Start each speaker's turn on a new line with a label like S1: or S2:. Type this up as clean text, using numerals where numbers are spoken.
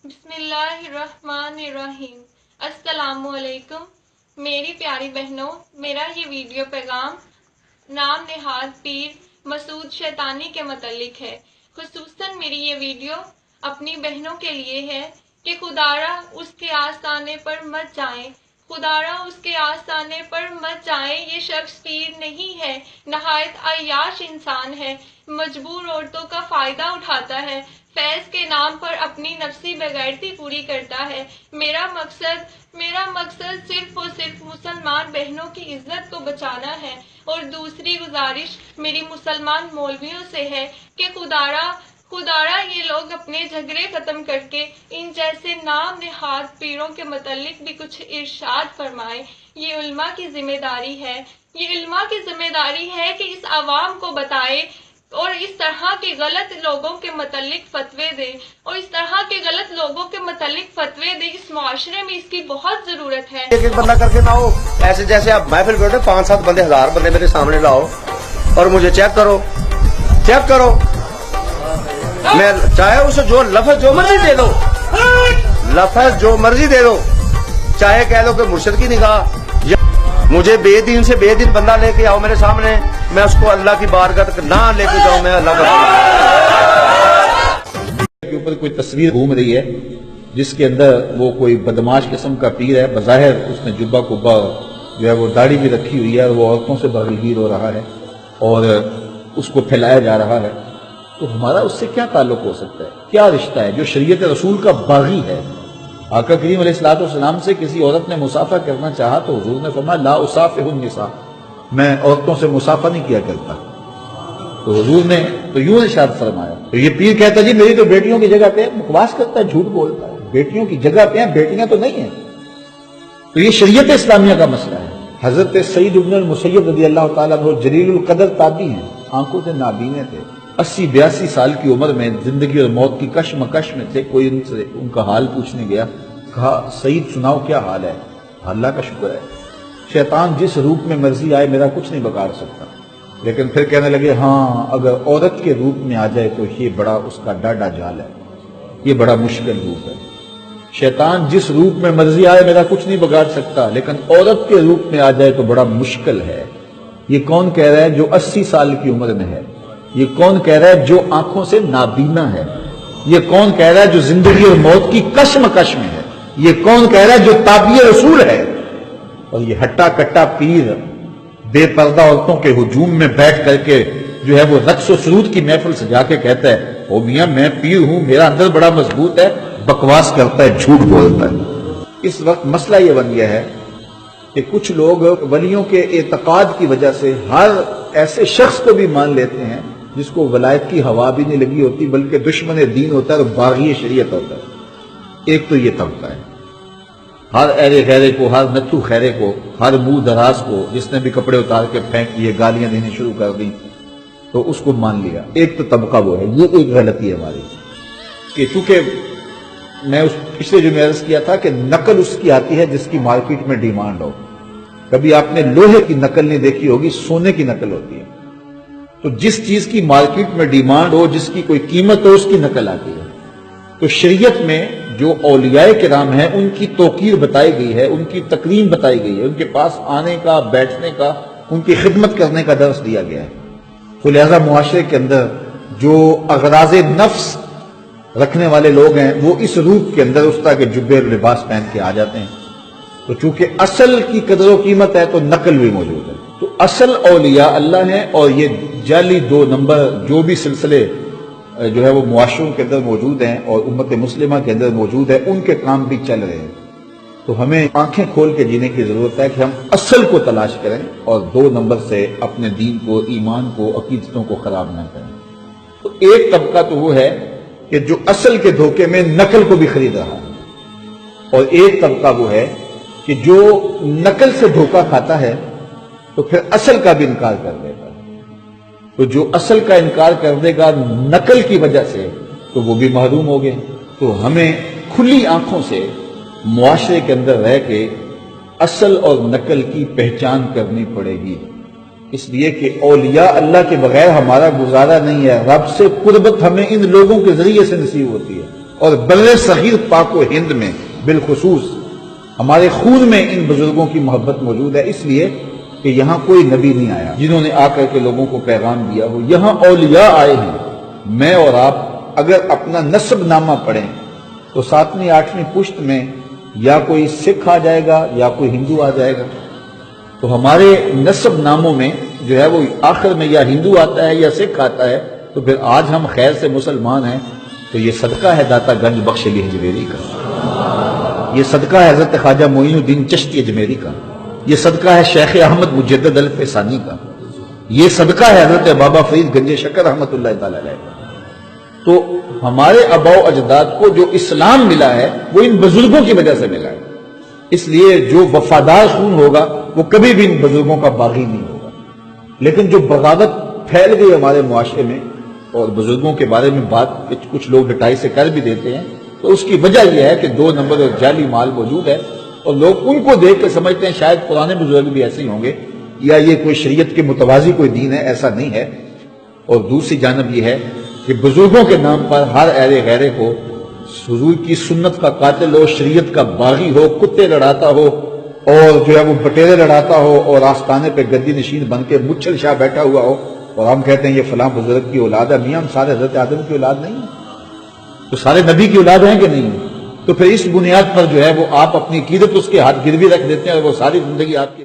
S1: बिस्मिल्लाहिर्रहमानिर्रहीम। अस्सलामुअलैकुम मेरी प्यारी बहनों, मेरा ये वीडियो पैगाम नाम नेहाद पीर मसूद शैतानी के मतलब है। खुसूसन मेरी ये वीडियो अपनी बहनों के लिए है कि खुदारा उसके आस्थाने पर मत जाएं, खुदारा उसके आस्थाने पर मत जाएं। ये शख्स पीर नहीं है, नहायत अय्याश इंसान है, मजबूर औरतों का फ़ायदा उठाता है, फैज़ के नाम पर अपनी नफ्सी बेगैरती पूरी करता है। मेरा मकसद सिर्फ और सिर्फ मुसलमान बहनों की इज्जत को बचाना है। और दूसरी गुजारिश मेरी मुसलमान मौलवियों से है कि खुदारा ये लोग अपने झगड़े ख़त्म करके इन जैसे नाम नेहाद पीरों के मतलब भी कुछ इरशाद फरमाएं। ये उल्मा की जिम्मेदारी है कि इस आवाम को बताए और इस तरह के गलत लोगों के मतलब फतवे दे इस मुआशरे में इसकी बहुत जरूरत है।
S2: एक बंदा करके ना हो, ऐसे जैसे आप महफिल बैठे 5-7 बंदे 1000 बंदे मेरे सामने लाओ और मुझे चेक करो। मैं चाहे उसे जो लफ्ज जो मर्जी दे दो, चाहे कह दो कि मुर्शिद की निगाह, मुझे बेदीन से बेदीन बंदा लेके आओ मेरे सामने, मैं उसको अल्लाह की बारगाह तक ना लेके जाऊं, मैं अल्लाह
S3: के ऊपर कोई तस्वीर घूम रही है जिसके अंदर वो कोई बदमाश किस्म का पीर है। बज़ाहिर उसने जुब्बा कुब्बा जो है वो दाढ़ी भी रखी हुई है और वो औरतों से बगलगीर हो रहा है और उसको फैलाया जा रहा है। तो हमारा उससे क्या ताल्लुक हो सकता है, क्या रिश्ता है जो शरीयत रसूल का बागी है। आका करीम अलैहिस्सलाम से किसी औरत ने मुसाफा करना चाहा तो हुजूर ने फरमाया ला उसाफिहुन निसा, मैं औरतों से मुसाफा नहीं किया करता। तो हुजूर ने तो यूं इरशाद फरमाया। तो ये पीर कहता जी मेरी तो बेटियों की जगह पे बकवास करता है, झूठ बोलता है, बेटियों की जगह पे है, बेटियां तो नहीं है। तो ये शरीयत इस्लामिया का मसला है। हजरत सईद इब्न मुसय्यब रज़ियल्लाहु ताला अन्हु जलीलुल कदर ताबी हैं, आंखों से नाबीने थे, 80-82 साल की उम्र में जिंदगी और मौत की कश्मकश में थे। कोई उनसे उनका हाल पूछने गया, कहा सईद सुनाओ क्या हाल है। अल्लाह का शुक्र है, शैतान जिस रूप में मर्जी आए मेरा कुछ नहीं बिगाड़ सकता। लेकिन फिर कहने लगे हाँ अगर औरत के रूप में आ जाए तो ये बड़ा उसका डाढ़ा जाल है, ये बड़ा मुश्किल रूप है। शैतान जिस रूप में मर्जी आए मेरा कुछ नहीं बिगाड़ सकता, लेकिन औरत के रूप में आ जाए तो बड़ा मुश्किल है। ये कौन कह रहा है जो 80 साल की उम्र में है, ये कौन कह रहा है जो आंखों से नाबीना है, ये कौन कह रहा है जो जिंदगी और मौत की कश्मकश में है, ये कौन कह रहा है जो ताबी रसूल है। और ये हट्टा कट्टा पीर बेपर्दा औरतों के हुजूम में बैठ करके जो है वो रक्स और सुरूद की महफिल सजा के कहता है ओ मियां मैं पीर हूं, मेरा अंदर बड़ा मजबूत है, बकवास करता है, झूठ बोलता है। इस वक्त मसला ये बन गया है कि कुछ लोग वलियों के एतकाद की वजह से हर ऐसे शख्स को भी मान लेते हैं जिसको वलायत की हवा भी नहीं लगी होती, बल्कि दुश्मन दीन होता है और बागी शरीयत होता है। एक तो ये तबका है, हर अहले खैरे को, हर नत्थू खैरे को, हर मुंह दराज को जिसने भी कपड़े उतार के फेंक दिए, गालियां देनी शुरू कर दी तो उसको मान लिया। एक तो तबका वो है। ये एक गलती है हमारी कि चूंकि मैं उस पिछले जो अर्ज किया था कि नकल उसकी आती है जिसकी मार्केट में डिमांड हो। कभी आपने लोहे की नकल नहीं देखी होगी, सोने की नकल होती है। तो जिस चीज की मार्केट में डिमांड हो, जिसकी कोई कीमत हो, उसकी नकल आती है। तो शरीयत में जो औलियाए किराम हैं उनकी तौकीर बताई गई है, उनकी तकरीम बताई गई है, उनके पास आने का, बैठने का, उनकी खिदमत करने का दर्स दिया गया है। तो लिहाजा मुआशरे के अंदर जो अगराज़े नफ्स रखने वाले लोग हैं वो इस रूप के अंदर उस तरह के जुब्बे और लिबास पहन के आ जाते हैं। तो चूंकि असल की कदर व कीमत है तो नकल भी मौजूद है। तो असल औलिया अल्लाह है और ये जाली 2 नंबर जो भी सिलसिले जो है वो मुआशरों के अंदर मौजूद हैं और उम्मत मुस्लिमा के अंदर मौजूद है, उनके काम भी चल रहे हैं। तो हमें आंखें खोल के जीने की जरूरत है कि हम असल को तलाश करें और 2 नंबर से अपने दीन को, ईमान को, अकीदतों को खराब न करें। तो एक तबका तो वो है कि जो असल के धोखे में नकल को भी खरीद रहा है, और एक तबका वो है कि जो नकल से धोखा खाता है तो फिर असल का भी इनकार कर देगा। तो जो असल का इनकार कर देगा नकल की वजह से तो वो भी महरूम हो गए। तो हमें खुली आंखों से मुआशरे के अंदर रह के असल और नकल की पहचान करनी पड़ेगी, इसलिए कि औलिया अल्लाह के बगैर हमारा गुजारा नहीं है। रब से कुर्बत हमें इन लोगों के जरिए से नसीब होती है। اور بر صغیر پاک و ہند میں بالخصوص ہمارے خون میں ان بزرگوں کی محبت موجود ہے، اس لیے کہ یہاں کوئی نبی نہیں آیا جنہوں نے آ کر کے لوگوں کو پیغام دیا ہو، یہاں اولیاء آئے ہیں۔ میں اور آپ اگر اپنا نسب نامہ پڑھیں تو 7ویں 8ویں پشت میں یا کوئی سکھ آ جائے گا یا کوئی ہندو آ جائے گا، تو ہمارے نسب ناموں میں جو ہے وہ آخر میں یا ہندو آتا ہے یا سکھ آتا ہے، تو پھر آج ہم خیر سے مسلمان ہیں تو یہ صدقہ ہے داتا گنج بخش علی اجمیری کا، یہ صدقہ ہے حضرت خواجہ معین الدین چشتی اجمیری کا، یہ صدقہ ہے شیخ احمد مجدد الفسانی کا، یہ صدقہ ہے حضرت بابا فرید گنج شکر رحمۃ اللہ تعالی علیہ کا۔ تو ہمارے آباء و اجداد کو جو اسلام ملا ہے وہ ان بزرگوں کی وجہ سے ملا ہے، اس لیے جو وفادار خون ہوگا وہ کبھی بھی ان بزرگوں کا باغی نہیں ہوگا۔ لیکن جو بغاوت پھیل گئی ہمارے معاشرے میں اور بزرگوں کے بارے میں بات کچھ لوگ ڈٹائی سے کر بھی دیتے ہیں، تو اس کی وجہ یہ ہے کہ 2 نمبر اور جعلی مال موجود ہے، اور لوگ ان کو دیکھ کے سمجھتے ہیں شاید پرانے بزرگ بھی ایسے ہی ہوں گے، یا یہ کوئی شریعت کے متوازی کوئی دین ہے، ایسا نہیں ہے۔ اور دوسری جانب یہ ہے کہ بزرگوں کے نام پر ہر اہل غیرے کو حضور کی سنت کا قاتل ہو، شریعت کا باغی ہو، کتے لڑاتا ہو اور جو ہے وہ بٹیرے لڑاتا ہو اور آستانے پہ گدی نشین بن کے مچھل شاہ بیٹھا ہوا ہو، اور ہم کہتے ہیں یہ فلاں بزرگ کی اولاد ہے۔ میاں ہم سارے حضرت آدم کی اولاد نہیں ہیں، تو سارے نبی کی اولاد ہیں کہ نہیں؟ تو پھر اس بنیاد پر جو ہے وہ آپ اپنی عقیدت اس کے ہاتھ گروی رکھ دیتے ہیں اور وہ ساری زندگی آپ کی